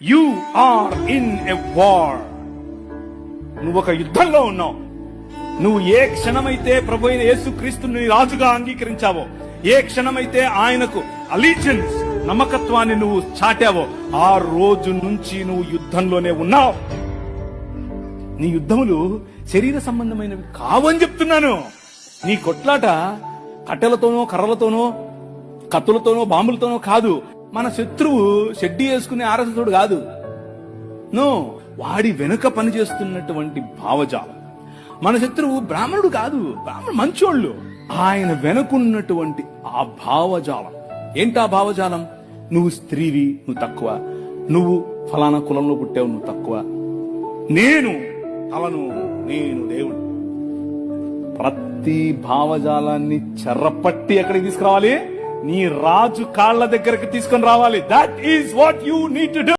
You are in a war. నువ్వు ఒక యుద్ధంలో ఉన్నావు. నువ్వు ఏ క్షణమైతే ప్రభు అయిన యేసుక్రీస్తుని రాజుగా అంగీకరించావో, ఏ క్షణమైతే ఆయనకు అలీజియన్స్ నమ్మకత్వాన్ని నువ్వు చాటావో, ఆ రోజు నుంచి నువ్వు యుద్ధంలోనే ఉన్నావు. నీ యుద్ధములు శరీర సంబంధమైనవి కావని చెప్తున్నాను. నీ కొట్లాట కట్టెలతోనో, కర్రలతోనో, కత్తులతోనో, బాంబులతోనో కాదు. మన శత్రువు షెడ్డి వేసుకునే ఆరసుడు కాదు. నో, వాడి వెనుక పనిచేస్తున్నటువంటి భావజాలం. మన శత్రువు బ్రాహ్మణుడు కాదు, బ్రాహ్మణుడు మంచోళ్ళు. ఆయన వెనుకున్నటువంటి ఆ భావజాలం. ఏంటా భావజాలం? నువ్వు స్త్రీవి, నువ్వు తక్కువ. నువ్వు ఫలానా కులంలో పుట్టావు, నువ్వు తక్కువ. నేను తలను, నేను దేవుడు. ప్రతి భావజాలాన్ని చెర్రపట్టి ఎక్కడికి తీసుకురావాలి? నీ రాజు కాళ్ల దగ్గరికి తీసుకొని రావాలి. That is what you need to do.